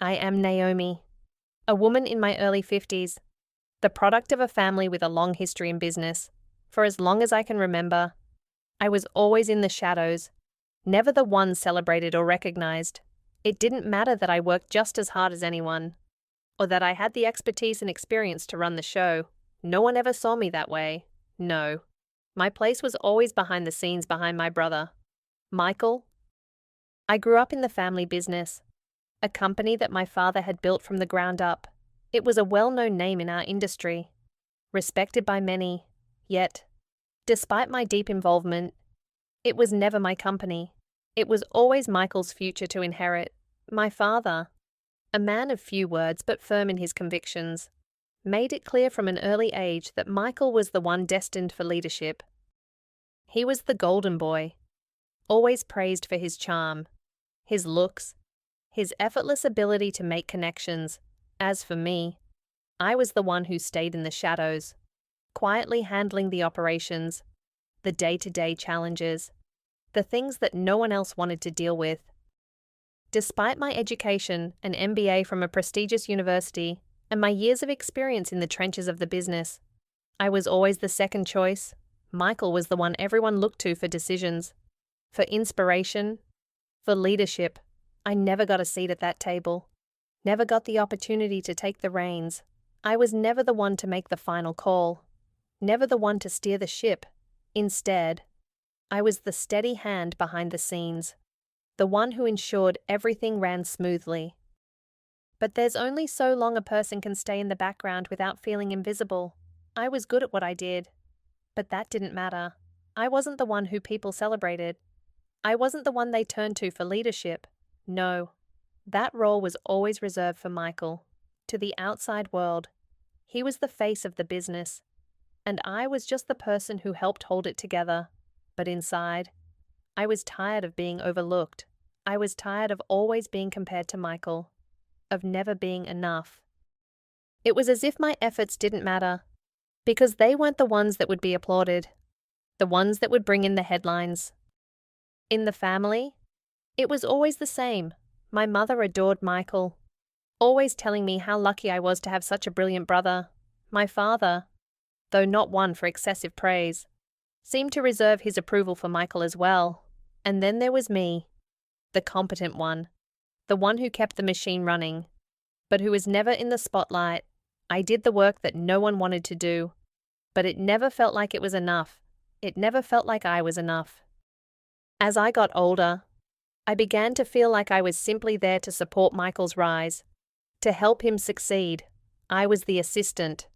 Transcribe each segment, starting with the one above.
I am Naomi, a woman in my early 50s, the product of a family with a long history in business. For as long as I can remember, I was always in the shadows, never the one celebrated or recognized. It didn't matter that I worked just as hard as anyone, or that I had the expertise and experience to run the show. No one ever saw me that way. No. My place was always behind the scenes behind my brother, Michael. I grew up in the family business, a company that my father had built from the ground up. It was a well-known name in our industry, respected by many, yet, despite my deep involvement, it was never my company. It was always Michael's future to inherit. My father, a man of few words but firm in his convictions, made it clear from an early age that Michael was the one destined for leadership. He was the golden boy, always praised for his charm, his looks, his effortless ability to make connections. As for me, I was the one who stayed in the shadows, quietly handling the operations, the day-to-day challenges, the things that no one else wanted to deal with. Despite my education, an MBA from a prestigious university, and my years of experience in the trenches of the business, I was always the second choice. Michael was the one everyone looked to for decisions, for inspiration, for leadership. I never got a seat at that table, never got the opportunity to take the reins. I was never the one to make the final call, never the one to steer the ship. Instead, I was the steady hand behind the scenes, the one who ensured everything ran smoothly. But there's only so long a person can stay in the background without feeling invisible. I was good at what I did, but that didn't matter. I wasn't the one who people celebrated. I wasn't the one they turned to for leadership. No, that role was always reserved for Michael. To the outside world, he was the face of the business, and I was just the person who helped hold it together. But inside, I was tired of being overlooked. I was tired of always being compared to Michael, of never being enough. It was as if my efforts didn't matter, because they weren't the ones that would be applauded, the ones that would bring in the headlines. In the family, it was always the same. My mother adored Michael, always telling me how lucky I was to have such a brilliant brother. My father, though not one for excessive praise, seemed to reserve his approval for Michael as well. And then there was me, the competent one, the one who kept the machine running, but who was never in the spotlight. I did the work that no one wanted to do, but it never felt like it was enough. It never felt like I was enough. As I got older, I began to feel like I was simply there to support Michael's rise, to help him succeed. I was the assistant,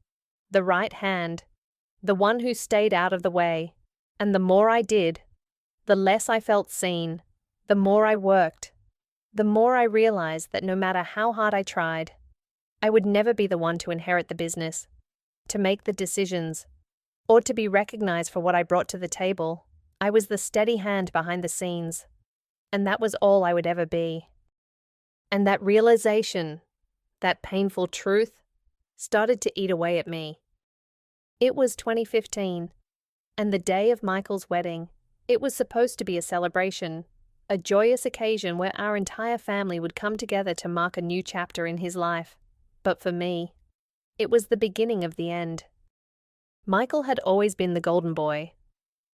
the right hand, the one who stayed out of the way. And the more I did, the less I felt seen. The more I worked, the more I realized that no matter how hard I tried, I would never be the one to inherit the business, to make the decisions, or to be recognized for what I brought to the table. I was the steady hand behind the scenes, and that was all I would ever be. And that realization, that painful truth, started to eat away at me. It was 2015, and the day of Michael's wedding. It was supposed to be a celebration, a joyous occasion where our entire family would come together to mark a new chapter in his life. But for me, it was the beginning of the end. Michael had always been the golden boy,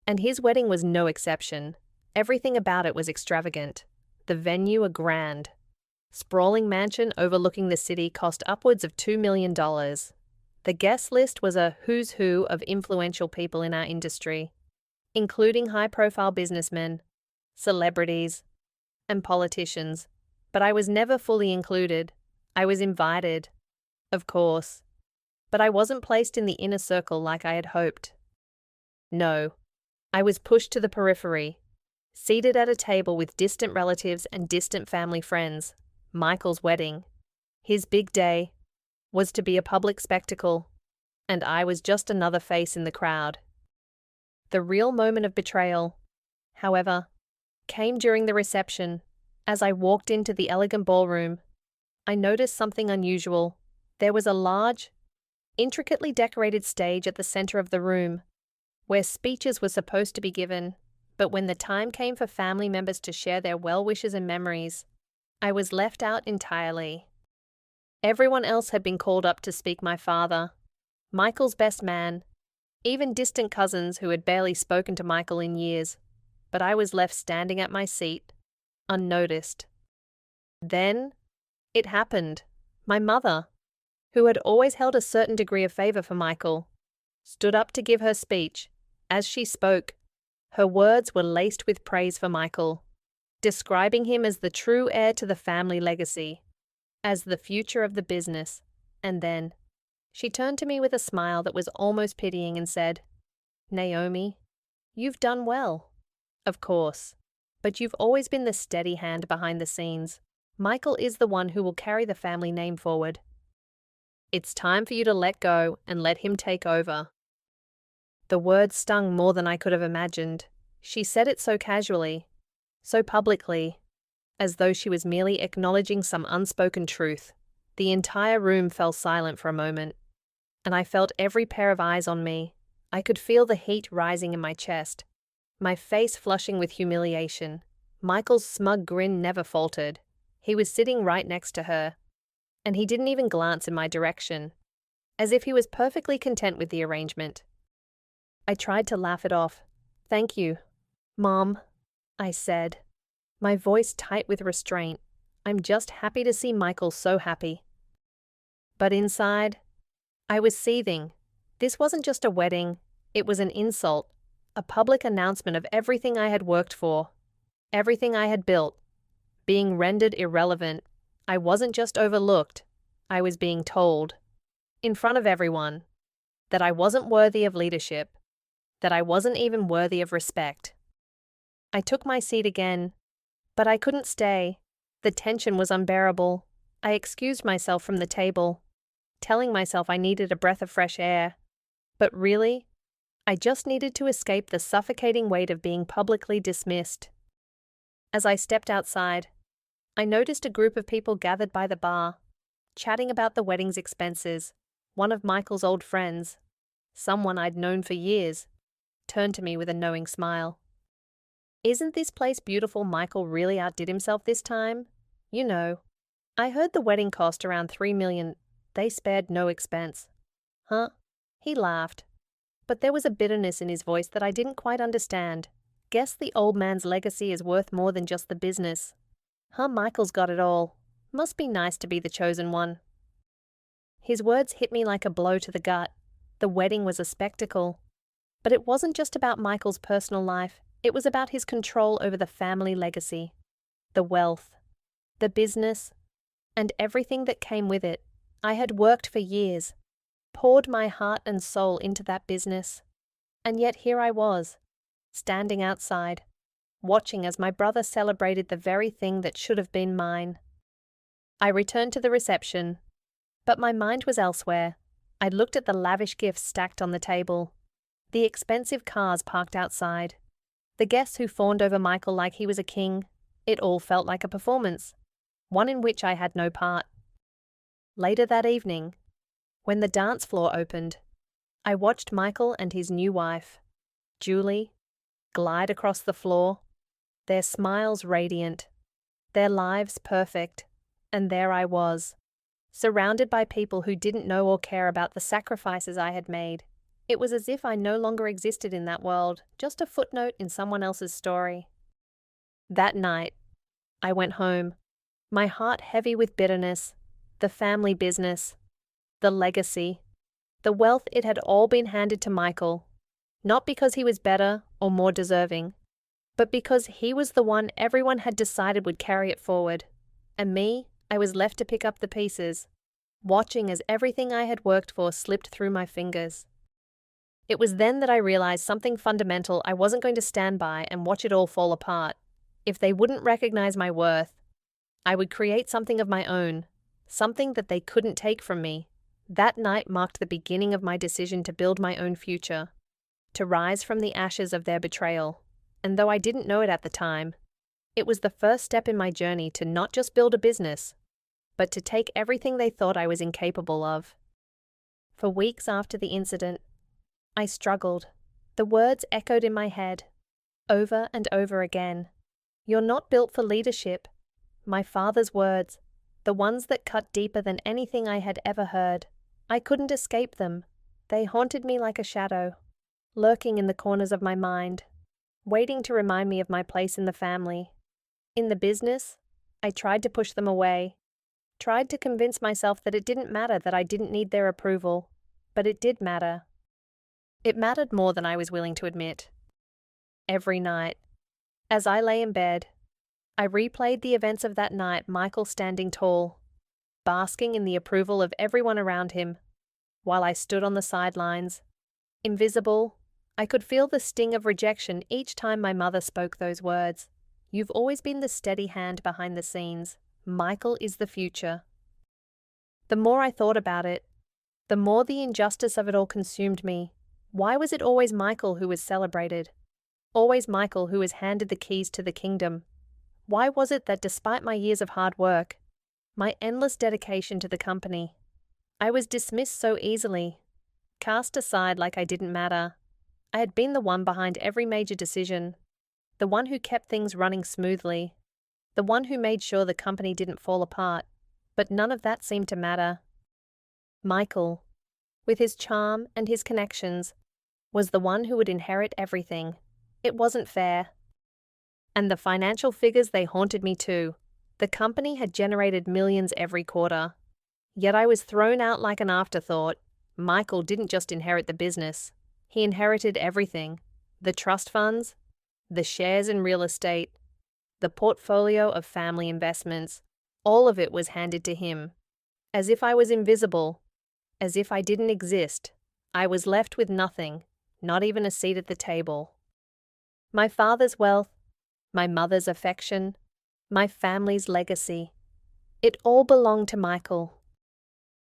and his wedding was no exception. Everything about it was extravagant. The venue a grand, sprawling mansion overlooking the city cost upwards of $2 million. The guest list was a who's who of influential people in our industry, including high-profile businessmen, celebrities, and politicians. But I was never fully included. I was invited, of course, but I wasn't placed in the inner circle like I had hoped. No, I was pushed to the periphery, seated at a table with distant relatives and distant family friends. Michael's wedding, his big day, was to be a public spectacle, and I was just another face in the crowd. The real moment of betrayal, however, came during the reception. As I walked into the elegant ballroom, I noticed something unusual. There was a large, intricately decorated stage at the center of the room, where speeches were supposed to be given, but when the time came for family members to share their well wishes and memories, I was left out entirely. Everyone else had been called up to speak: my father, Michael's best man, even distant cousins who had barely spoken to Michael in years. But I was left standing at my seat, unnoticed. Then it happened. My mother, who had always held a certain degree of favor for Michael, stood up to give her speech. As she spoke, her words were laced with praise for Michael, describing him as the true heir to the family legacy, as the future of the business. And then she turned to me with a smile that was almost pitying and said, "Naomi, you've done well. Of course, but you've always been the steady hand behind the scenes. Michael is the one who will carry the family name forward. It's time for you to let go and let him take over." The words stung more than I could have imagined. She said it so casually, so publicly, as though she was merely acknowledging some unspoken truth. The entire room fell silent for a moment, and I felt every pair of eyes on me. I could feel the heat rising in my chest, my face flushing with humiliation. Michael's smug grin never faltered. He was sitting right next to her, and he didn't even glance in my direction, as if he was perfectly content with the arrangement. I tried to laugh it off. "Thank you, Mom," I said, my voice tight with restraint. "I'm just happy to see Michael so happy." But inside, I was seething. This wasn't just a wedding, it was an insult, a public announcement of everything I had worked for, everything I had built, being rendered irrelevant. I wasn't just overlooked, I was being told, in front of everyone, that I wasn't worthy of leadership, that I wasn't even worthy of respect. I took my seat again, but I couldn't stay. The tension was unbearable. I excused myself from the table, telling myself I needed a breath of fresh air. But really, I just needed to escape the suffocating weight of being publicly dismissed. As I stepped outside, I noticed a group of people gathered by the bar, chatting about the wedding's expenses. One of Michael's old friends, someone I'd known for years, turned to me with a knowing smile. "Isn't this place beautiful? Michael really outdid himself this time. You know, I heard the wedding cost around $3 million. They spared no expense." "Huh?" He laughed, but there was a bitterness in his voice that I didn't quite understand. "Guess the old man's legacy is worth more than just the business. Huh, Michael's got it all. Must be nice to be the chosen one." His words hit me like a blow to the gut. The wedding was a spectacle. But it wasn't just about Michael's personal life. It was about his control over the family legacy, the wealth, the business, and everything that came with it. I had worked for years, poured my heart and soul into that business, and yet here I was, standing outside, watching as my brother celebrated the very thing that should have been mine. I returned to the reception, but my mind was elsewhere. I looked at the lavish gifts stacked on the table, the expensive cars parked outside, the guests who fawned over Michael like he was a king. It all felt like a performance, one in which I had no part. Later that evening, when the dance floor opened, I watched Michael and his new wife, Julie, glide across the floor, their smiles radiant, their lives perfect, and there I was, surrounded by people who didn't know or care about the sacrifices I had made. It was as if I no longer existed in that world, just a footnote in someone else's story. That night, I went home, my heart heavy with bitterness, the family business, the legacy, the wealth. It had all been handed to Michael, not because he was better or more deserving, but because he was the one everyone had decided would carry it forward. And me, I was left to pick up the pieces, watching as everything I had worked for slipped through my fingers. It was then that I realized something fundamental. I wasn't going to stand by and watch it all fall apart. If they wouldn't recognize my worth, I would create something of my own, something that they couldn't take from me. That night marked the beginning of my decision to build my own future, to rise from the ashes of their betrayal. And though I didn't know it at the time, it was the first step in my journey to not just build a business, but to take everything they thought I was incapable of. For weeks after the incident, I struggled. The words echoed in my head, over and over again. "You're not built for leadership." My father's words, the ones that cut deeper than anything I had ever heard. I couldn't escape them. They haunted me like a shadow, lurking in the corners of my mind, waiting to remind me of my place in the family. In the business, I tried to push them away, tried to convince myself that it didn't matter, that I didn't need their approval, but it did matter. It mattered more than I was willing to admit. Every night, as I lay in bed, I replayed the events of that night, Michael standing tall, basking in the approval of everyone around him, while I stood on the sidelines. Invisible, I could feel the sting of rejection each time my mother spoke those words. You've always been the steady hand behind the scenes. Michael is the future. The more I thought about it, the more the injustice of it all consumed me. Why was it always Michael who was celebrated? Always Michael who was handed the keys to the kingdom? Why was it that despite my years of hard work, my endless dedication to the company, I was dismissed so easily, cast aside like I didn't matter? I had been the one behind every major decision, the one who kept things running smoothly, the one who made sure the company didn't fall apart, but none of that seemed to matter. Michael, with his charm and his connections, was the one who would inherit everything. It wasn't fair. And the financial figures, they haunted me too. The company had generated millions every quarter. Yet I was thrown out like an afterthought. Michael didn't just inherit the business. He inherited everything. The trust funds, the shares in real estate, the portfolio of family investments. All of it was handed to him. As if I was invisible, as if I didn't exist, I was left with nothing, not even a seat at the table. My father's wealth, my mother's affection, my family's legacy. It all belonged to Michael.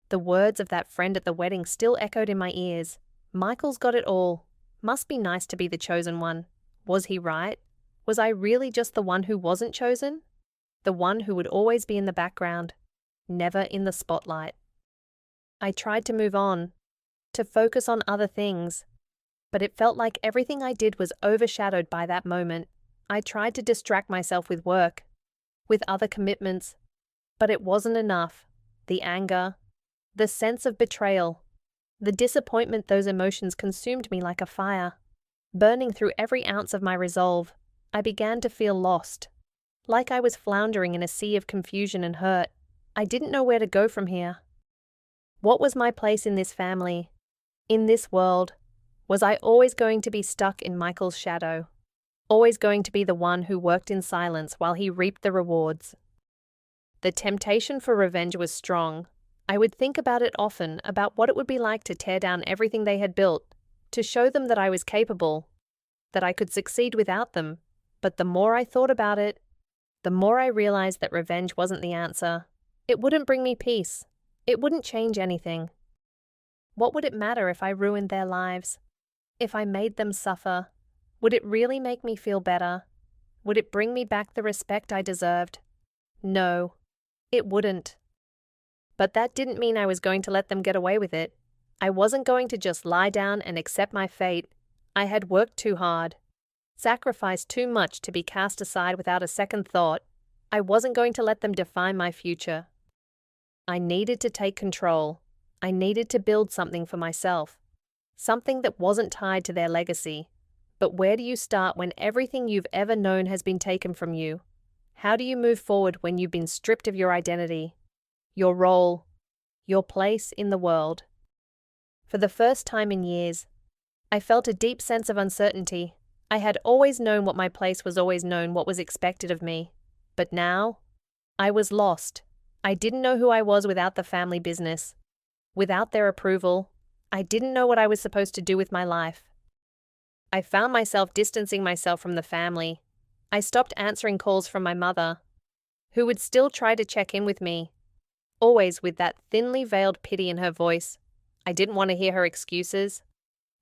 The words of that friend at the wedding still echoed in my ears. Michael's got it all. Must be nice to be the chosen one. Was he right? Was I really just the one who wasn't chosen? The one who would always be in the background, never in the spotlight. I tried to move on, to focus on other things, but it felt like everything I did was overshadowed by that moment. I tried to distract myself with work, with other commitments, but it wasn't enough. The anger, the sense of betrayal, the disappointment, those emotions consumed me like a fire. Burning through every ounce of my resolve, I began to feel lost, like I was floundering in a sea of confusion and hurt. I didn't know where to go from here. What was my place in this family, in this world? Was I always going to be stuck in Michael's shadow? Always going to be the one who worked in silence while he reaped the rewards? The temptation for revenge was strong. I would think about it often, about what it would be like to tear down everything they had built, to show them that I was capable, that I could succeed without them. But the more I thought about it, the more I realized that revenge wasn't the answer. It wouldn't bring me peace. It wouldn't change anything. What would it matter if I ruined their lives? If I made them suffer? Would it really make me feel better? Would it bring me back the respect I deserved? No, it wouldn't. But that didn't mean I was going to let them get away with it. I wasn't going to just lie down and accept my fate. I had worked too hard, sacrificed too much to be cast aside without a second thought. I wasn't going to let them define my future. I needed to take control. I needed to build something for myself, something that wasn't tied to their legacy. But where do you start when everything you've ever known has been taken from you? How do you move forward when you've been stripped of your identity, your role, your place in the world? For the first time in years, I felt a deep sense of uncertainty. I had always known what my place was, always known what was expected of me. But now, I was lost. I didn't know who I was without the family business. Without their approval, I didn't know what I was supposed to do with my life. I found myself distancing myself from the family. I stopped answering calls from my mother, who would still try to check in with me, always with that thinly veiled pity in her voice. I didn't want to hear her excuses,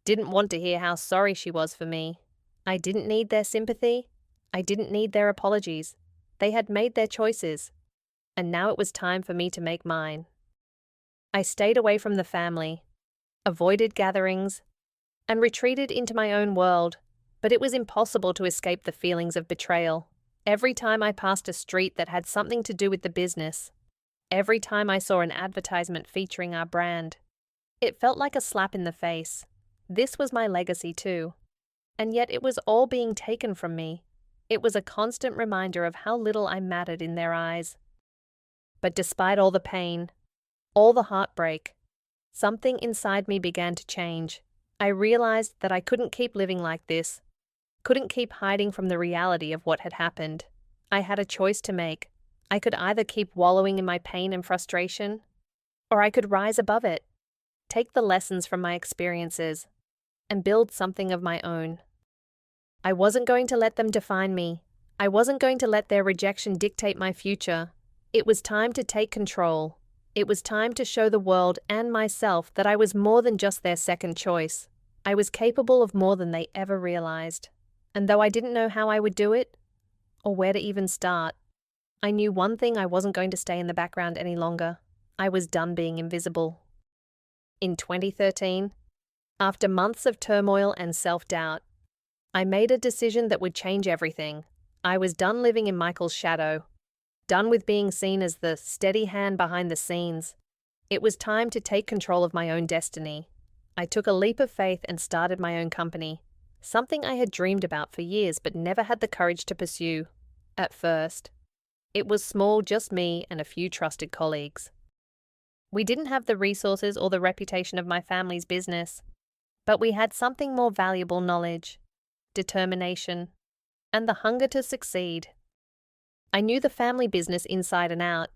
didn't want to hear how sorry she was for me. I didn't need their sympathy. I didn't need their apologies. They had made their choices, and now it was time for me to make mine. I stayed away from the family, avoided gatherings, and retreated into my own world, but it was impossible to escape the feelings of betrayal. Every time I passed a street that had something to do with the business, Every time I saw an advertisement featuring our brand, it felt like a slap in the face. This was my legacy too. And yet it was all being taken from me. It was a constant reminder of how little I mattered in their eyes. But despite all the pain, all the heartbreak, something inside me began to change. I realized that I couldn't keep living like this, couldn't keep hiding from the reality of what had happened. I had a choice to make. I could either keep wallowing in my pain and frustration, or I could rise above it, take the lessons from my experiences, and build something of my own. I wasn't going to let them define me. I wasn't going to let their rejection dictate my future. It was time to take control. It was time to show the world and myself that I was more than just their second choice. I was capable of more than they ever realized. And though I didn't know how I would do it, or where to even start, I knew one thing: I wasn't going to stay in the background any longer. I was done being invisible. In 2013, after months of turmoil and self-doubt, I made a decision that would change everything. I was done living in Michael's shadow, done with being seen as the steady hand behind the scenes. It was time to take control of my own destiny. I took a leap of faith and started my own company, something I had dreamed about for years but never had the courage to pursue. At first, it was small, just me and a few trusted colleagues. We didn't have the resources or the reputation of my family's business, but we had something more valuable: knowledge, determination, and the hunger to succeed. I knew the family business inside and out.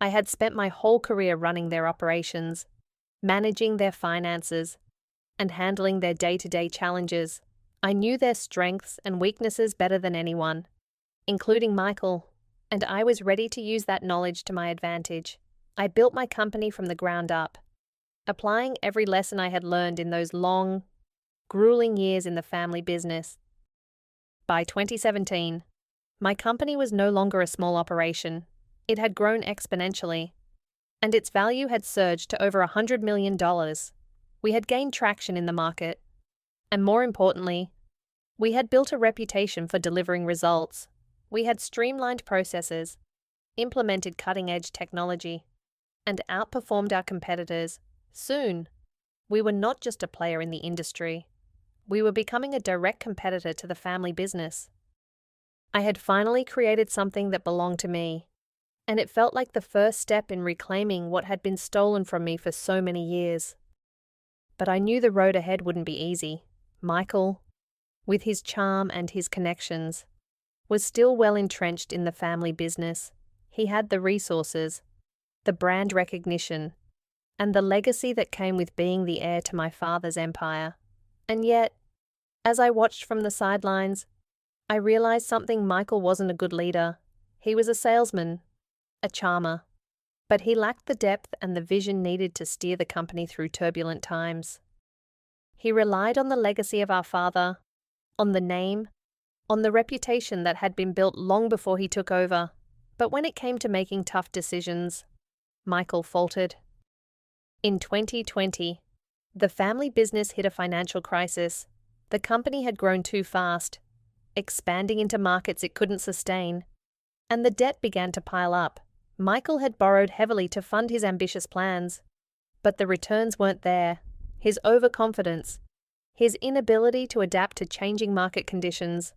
I had spent my whole career running their operations, managing their finances, and handling their day-to-day challenges. I knew their strengths and weaknesses better than anyone, including Michael, and I was ready to use that knowledge to my advantage. I built my company from the ground up, applying every lesson I had learned in those long, grueling years in the family business. By 2017, my company was no longer a small operation. It had grown exponentially, and its value had surged to over $100 million. We had gained traction in the market, and more importantly, we had built a reputation for delivering results. We had streamlined processes, implemented cutting-edge technology, and outperformed our competitors. Soon, we were not just a player in the industry. We were becoming a direct competitor to the family business. I had finally created something that belonged to me, and it felt like the first step in reclaiming what had been stolen from me for so many years. But I knew the road ahead wouldn't be easy. Michael, with his charm and his connections, was still well entrenched in the family business. He had the resources, the brand recognition, and the legacy that came with being the heir to my father's empire. And yet, as I watched from the sidelines, I realized something: Michael wasn't a good leader. He was a salesman, a charmer, but he lacked the depth and the vision needed to steer the company through turbulent times. He relied on the legacy of our father, on the name, on the reputation that had been built long before he took over. But when it came to making tough decisions, Michael faltered. In 2020, the family business hit a financial crisis. The company had grown too fast, expanding into markets it couldn't sustain, and the debt began to pile up. Michael had borrowed heavily to fund his ambitious plans, but the returns weren't there. His overconfidence, his inability to adapt to changing market conditions,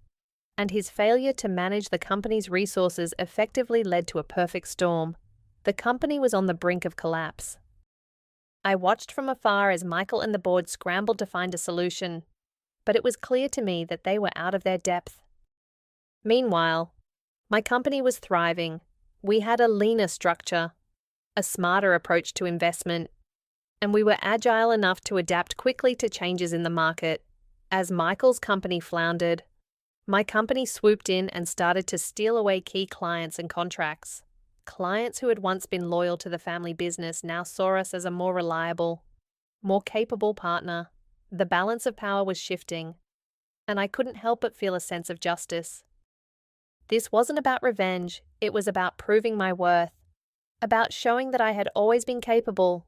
and his failure to manage the company's resources effectively led to a perfect storm. The company was on the brink of collapse. I watched from afar as Michael and the board scrambled to find a solution, but it was clear to me that they were out of their depth. Meanwhile, my company was thriving. We had a leaner structure, a smarter approach to investment, and we were agile enough to adapt quickly to changes in the market. As Michael's company floundered, my company swooped in and started to steal away key clients and contracts. Clients who had once been loyal to the family business now saw us as a more reliable, more capable partner. The balance of power was shifting, and I couldn't help but feel a sense of justice. This wasn't about revenge, it was about proving my worth, about showing that I had always been capable,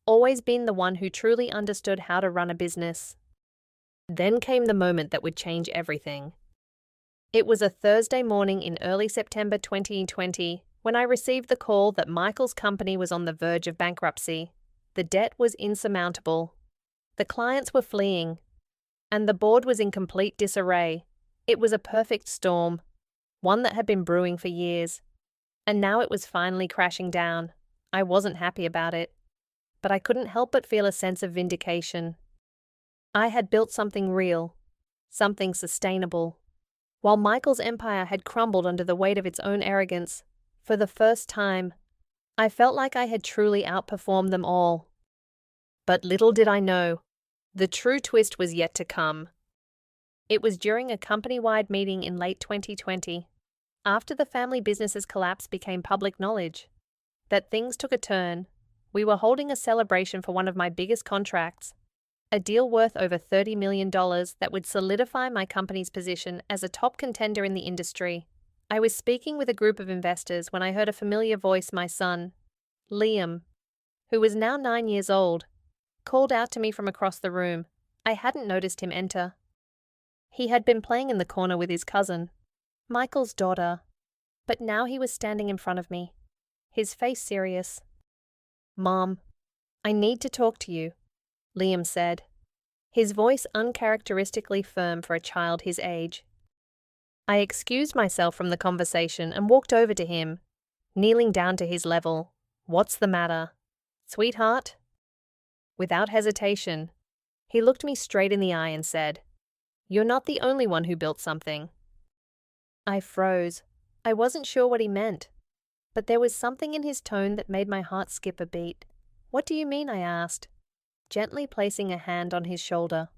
always been the one who truly understood how to run a business. Then came the moment that would change everything. It was a Thursday morning in early September 2020 When I received the call that Michael's company was on the verge of bankruptcy, the debt was insurmountable. The clients were fleeing, and the board was in complete disarray. It was a perfect storm, one that had been brewing for years. And now it was finally crashing down. I wasn't happy about it, but I couldn't help but feel a sense of vindication. I had built something real, something sustainable. While Michael's empire had crumbled under the weight of its own arrogance, for the first time, I felt like I had truly outperformed them all. But little did I know, the true twist was yet to come. It was during a company-wide meeting in late 2020, after the family business's collapse became public knowledge, that things took a turn. We were holding a celebration for one of my biggest contracts, a deal worth over $30 million that would solidify my company's position as a top contender in the industry. I was speaking with a group of investors when I heard a familiar voice. My son, Liam, who was now 9 years old, called out to me from across the room. I hadn't noticed him enter. He had been playing in the corner with his cousin, Michael's daughter, but now he was standing in front of me, his face serious. "Mom, I need to talk to you," Liam said, his voice uncharacteristically firm for a child his age. I excused myself from the conversation and walked over to him, kneeling down to his level. "What's the matter, sweetheart?" Without hesitation, he looked me straight in the eye and said, "You're not the only one who built something." I froze. I wasn't sure what he meant, but there was something in his tone that made my heart skip a beat. "What do you mean?" I asked, gently placing a hand on his shoulder.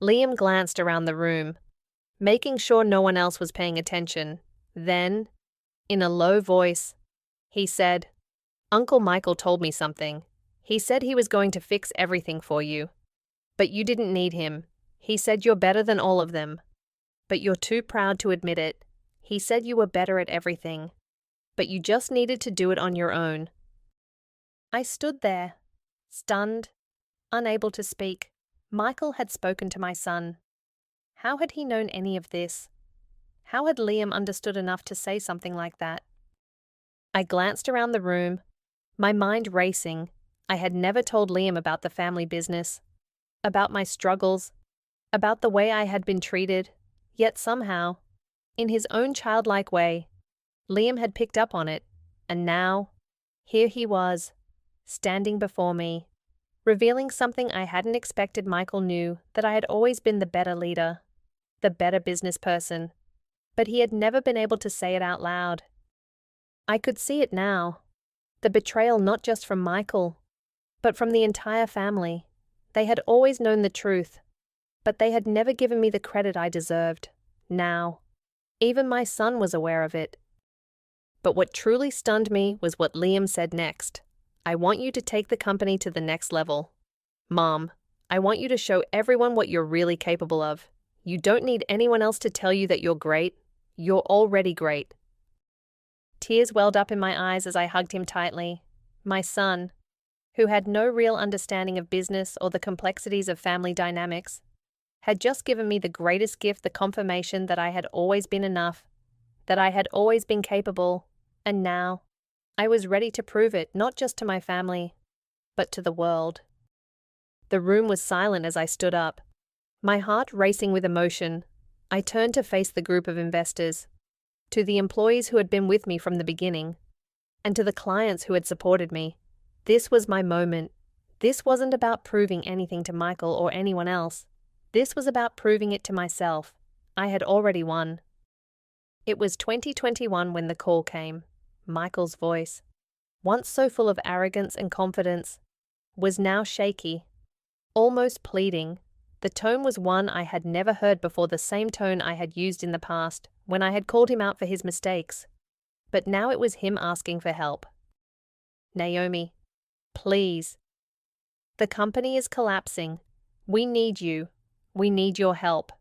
Liam glanced around the room, making sure no one else was paying attention. Then, in a low voice, he said, "Uncle Michael told me something. He said he was going to fix everything for you. But you didn't need him. He said you're better than all of them. But you're too proud to admit it. He said you were better at everything. But you just needed to do it on your own." I stood there, stunned, unable to speak. Michael had spoken to my son. How had he known any of this? How had Liam understood enough to say something like that? I glanced around the room, my mind racing. I had never told Liam about the family business, about my struggles, about the way I had been treated, yet somehow, in his own childlike way, Liam had picked up on it, and now, here he was, standing before me, revealing something I hadn't expected. Michael knew that I had always been the better leader, the better business person, but he had never been able to say it out loud. I could see it now, the betrayal not just from Michael, but from the entire family. They had always known the truth, but they had never given me the credit I deserved. Now, even my son was aware of it. But what truly stunned me was what Liam said next. "I want you to take the company to the next level. Mom, I want you to show everyone what you're really capable of. You don't need anyone else to tell you that you're great. You're already great." Tears welled up in my eyes as I hugged him tightly. My son, who had no real understanding of business or the complexities of family dynamics, had just given me the greatest gift, the confirmation that I had always been enough, that I had always been capable, and now I was ready to prove it, not just to my family, but to the world. The room was silent as I stood up, my heart racing with emotion. I turned to face the group of investors, to the employees who had been with me from the beginning, and to the clients who had supported me. This was my moment. This wasn't about proving anything to Michael or anyone else. This was about proving it to myself. I had already won. It was 2021 when the call came. Michael's voice, once so full of arrogance and confidence, was now shaky, almost pleading. The tone was one I had never heard before, the same tone I had used in the past when I had called him out for his mistakes. But now it was him asking for help. "Naomi, please. The company is collapsing. We need you. We need your help,"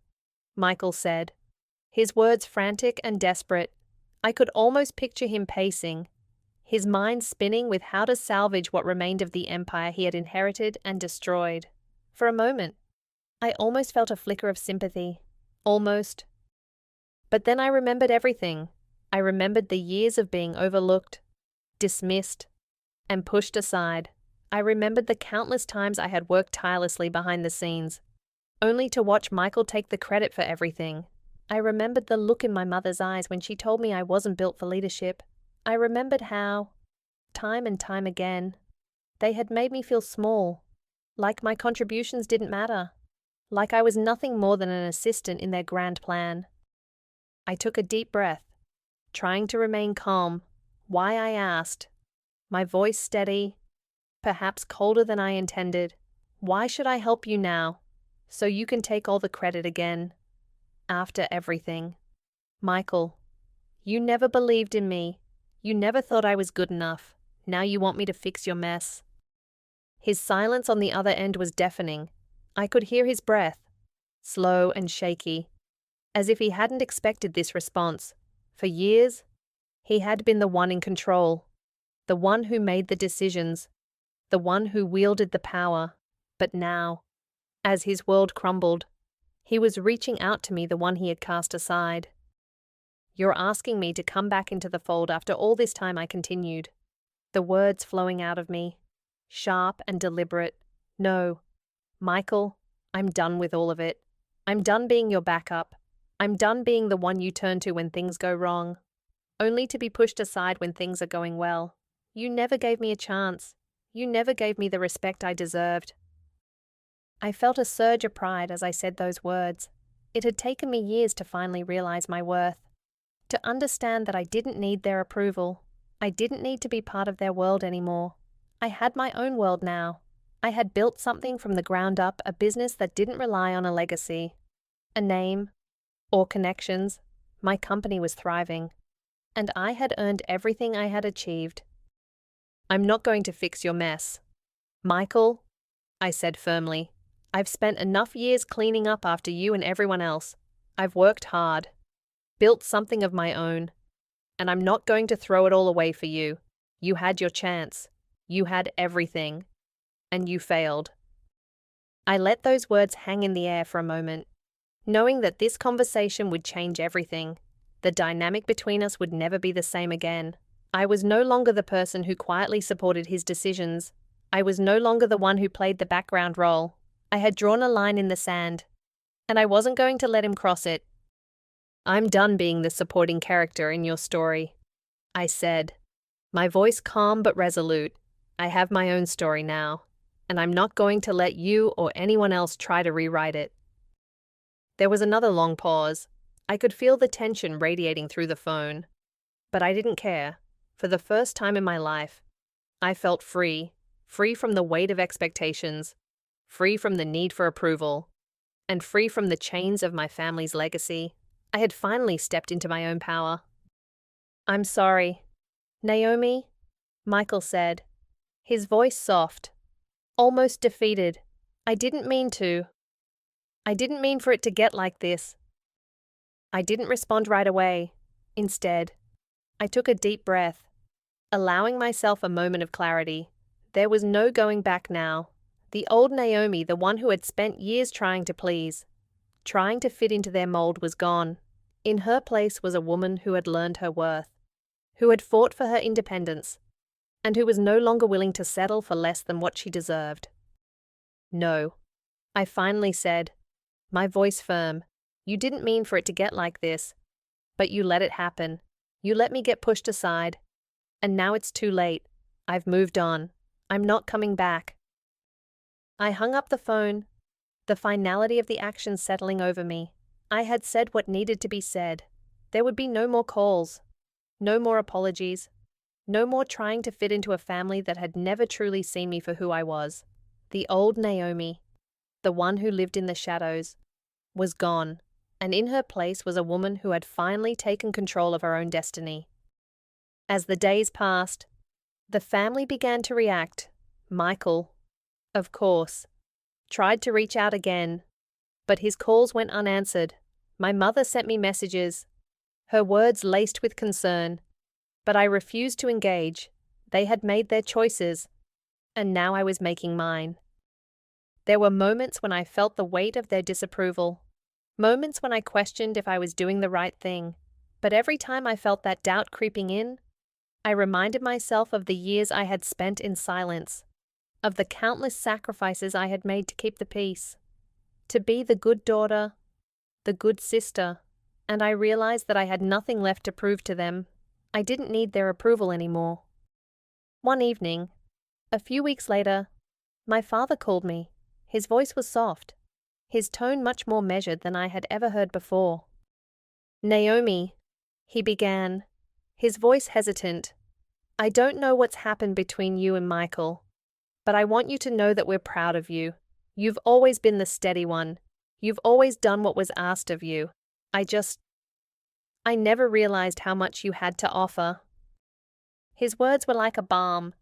Michael said, his words frantic and desperate. I could almost picture him pacing, his mind spinning with how to salvage what remained of the empire he had inherited and destroyed. For a moment, I almost felt a flicker of sympathy. Almost. But then I remembered everything. I remembered the years of being overlooked, dismissed, and pushed aside. I remembered the countless times I had worked tirelessly behind the scenes, only to watch Michael take the credit for everything. I remembered the look in my mother's eyes when she told me I wasn't built for leadership. I remembered how, time and time again, they had made me feel small, like my contributions didn't matter, like I was nothing more than an assistant in their grand plan. I took a deep breath, trying to remain calm. Why, I asked, my voice steady, perhaps colder than I intended. Why should I help you now, so you can take all the credit again? After everything. Michael, you never believed in me. You never thought I was good enough. Now you want me to fix your mess. His silence on the other end was deafening. I could hear his breath, slow and shaky, as if he hadn't expected this response. For years, he had been the one in control, the one who made the decisions, the one who wielded the power. But now, as his world crumbled, he was reaching out to me, the one he had cast aside. You're asking me to come back into the fold after all this time, I continued, the words flowing out of me, sharp and deliberate. No, Michael, I'm done with all of it. I'm done being your backup. I'm done being the one you turn to when things go wrong, only to be pushed aside when things are going well. You never gave me a chance. You never gave me the respect I deserved. I felt a surge of pride as I said those words. It had taken me years to finally realize my worth, to understand that I didn't need their approval. I didn't need to be part of their world anymore. I had my own world now. I had built something from the ground up, a business that didn't rely on a legacy, a name, or connections. My company was thriving, and I had earned everything I had achieved. I'm not going to fix your mess, Michael, I said firmly. I've spent enough years cleaning up after you and everyone else. I've worked hard, built something of my own, and I'm not going to throw it all away for you. You had your chance. You had everything, and you failed. I let those words hang in the air for a moment, knowing that this conversation would change everything. The dynamic between us would never be the same again. I was no longer the person who quietly supported his decisions. I was no longer the one who played the background role. I had drawn a line in the sand, and I wasn't going to let him cross it. I'm done being the supporting character in your story, I said, my voice calm but resolute. I have my own story now, and I'm not going to let you or anyone else try to rewrite it. There was another long pause. I could feel the tension radiating through the phone, but I didn't care. For the first time in my life, I felt free from the weight of expectations, free from the need for approval, and free from the chains of my family's legacy. I had finally stepped into my own power. I'm sorry, Naomi, Michael said, his voice soft, almost defeated. I didn't mean to. I didn't mean for it to get like this. I didn't respond right away. Instead, I took a deep breath, allowing myself a moment of clarity. There was no going back now. The old Naomi, the one who had spent years trying to please, trying to fit into their mold, was gone. In her place was a woman who had learned her worth, who had fought for her independence, and who was no longer willing to settle for less than what she deserved. No, I finally said, my voice firm. You didn't mean for it to get like this, but you let it happen. You let me get pushed aside, and now it's too late. I've moved on. I'm not coming back. I hung up the phone, the finality of the action settling over me. I had said what needed to be said. There would be no more calls, no more apologies, no more trying to fit into a family that had never truly seen me for who I was. The old Naomi, the one who lived in the shadows, was gone, and in her place was a woman who had finally taken control of her own destiny. As the days passed, the family began to react. Michael, of course, tried to reach out again, but his calls went unanswered. My mother sent me messages, her words laced with concern, but I refused to engage. They had made their choices, and now I was making mine. There were moments when I felt the weight of their disapproval, moments when I questioned if I was doing the right thing, But every time I felt that doubt creeping in, I reminded myself of the years I had spent in silence, of the countless sacrifices I had made to keep the peace, to be the good daughter, the good sister, and I realized that I had nothing left to prove to them. I didn't need their approval anymore. One evening, a few weeks later, my father called me. His voice was soft, his tone much more measured than I had ever heard before. "Naomi," he began, his voice hesitant, "I don't know what's happened between you and Michael, but I want you to know that we're proud of you. You've always been the steady one. You've always done what was asked of you. I never realized how much you had to offer." His words were like a balm,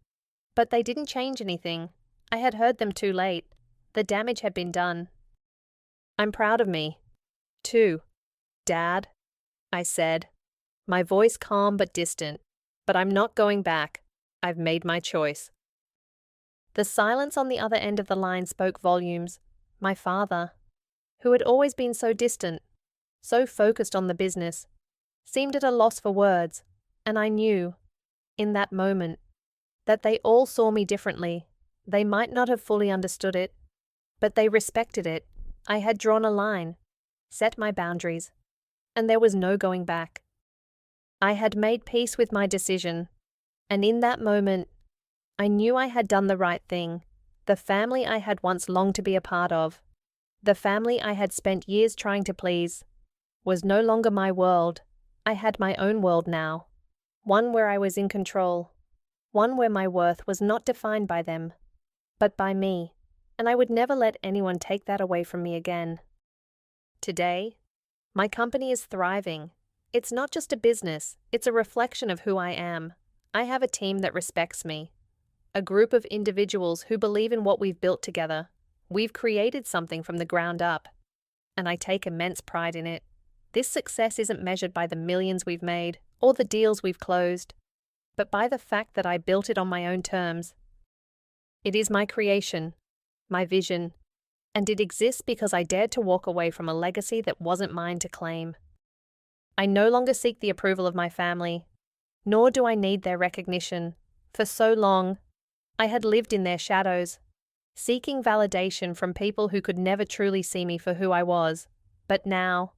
but they didn't change anything. I had heard them too late. The damage had been done. "I'm proud of me, too, Dad," I said, my voice calm but distant. "But I'm not going back. I've made my choice." The silence on the other end of the line spoke volumes. My father, who had always been so distant, so focused on the business, seemed at a loss for words, and I knew, in that moment, that they all saw me differently. They might not have fully understood it, but they respected it. I had drawn a line, set my boundaries, and there was no going back. I had made peace with my decision, and in that moment, I knew I had done the right thing. The family I had once longed to be a part of, the family I had spent years trying to please, was no longer my world. I had my own world now, one where I was in control, one where my worth was not defined by them, but by me, and I would never let anyone take that away from me again. Today, my company is thriving. It's not just a business, it's a reflection of who I am. I have a team that respects me, a group of individuals who believe in what we've built together. We've created something from the ground up, and I take immense pride in it. This success isn't measured by the millions we've made or the deals we've closed, but by the fact that I built it on my own terms. It is my creation, my vision, and it exists because I dared to walk away from a legacy that wasn't mine to claim. I no longer seek the approval of my family, nor do I need their recognition. For so long, I had lived in their shadows, seeking validation from people who could never truly see me for who I was. But now,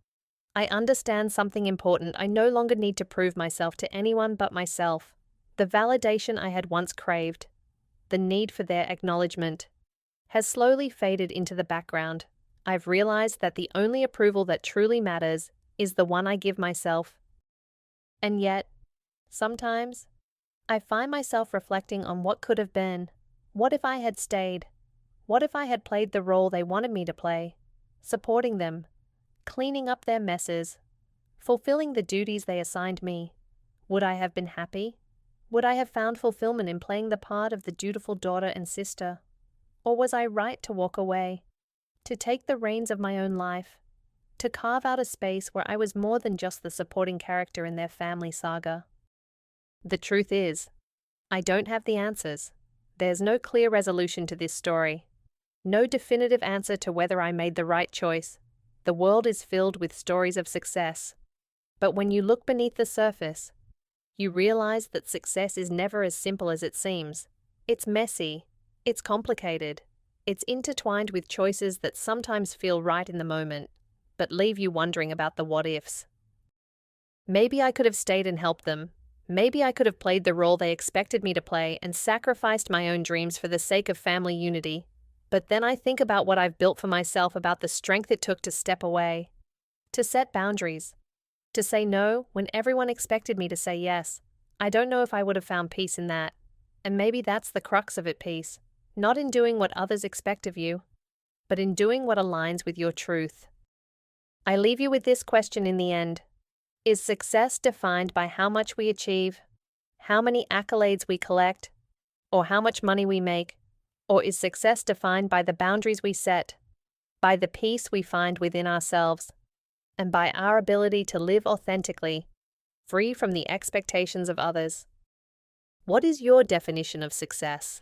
I understand something important. I no longer need to prove myself to anyone but myself. The validation I had once craved, the need for their acknowledgement, has slowly faded into the background. I've realized that the only approval that truly matters is the one I give myself. And yet, sometimes, I find myself reflecting on what could have been. What if I had stayed? What if I had played the role they wanted me to play, supporting them, cleaning up their messes, fulfilling the duties they assigned me? Would I have been happy? Would I have found fulfillment in playing the part of the dutiful daughter and sister? Or was I right to walk away, to take the reins of my own life, to carve out a space where I was more than just the supporting character in their family saga? The truth is, I don't have the answers. There's no clear resolution to this story, no definitive answer to whether I made the right choice. The world is filled with stories of success, but when you look beneath the surface, you realize that success is never as simple as it seems. It's messy, it's complicated, it's intertwined with choices that sometimes feel right in the moment, but leave you wondering about the what-ifs. Maybe I could have stayed and helped them. Maybe I could have played the role they expected me to play and sacrificed my own dreams for the sake of family unity. But then I think about what I've built for myself, about the strength it took to step away, to set boundaries, to say no when everyone expected me to say yes. I don't know if I would have found peace in that. And maybe that's the crux of it, peace. Not in doing what others expect of you, but in doing what aligns with your truth. I leave you with this question in the end. Is success defined by how much we achieve, how many accolades we collect, or how much money we make? Or is success defined by the boundaries we set, by the peace we find within ourselves, and by our ability to live authentically, free from the expectations of others? What is your definition of success?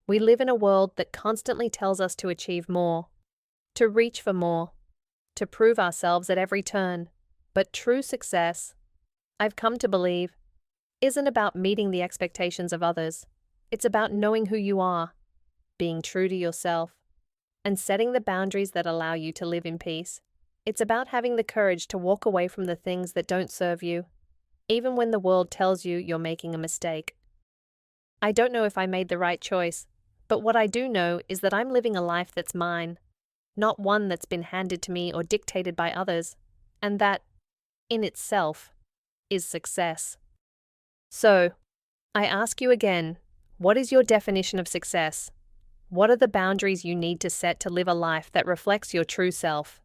We live in a world that constantly tells us to achieve more, to reach for more, to prove ourselves at every turn. But true success, I've come to believe, isn't about meeting the expectations of others. It's about knowing who you are, being true to yourself, and setting the boundaries that allow you to live in peace. It's about having the courage to walk away from the things that don't serve you, even when the world tells you you're making a mistake. I don't know if I made the right choice, but what I do know is that I'm living a life that's mine, not one that's been handed to me or dictated by others, and that, in itself, is success. So, I ask you again, what is your definition of success? What are the boundaries you need to set to live a life that reflects your true self?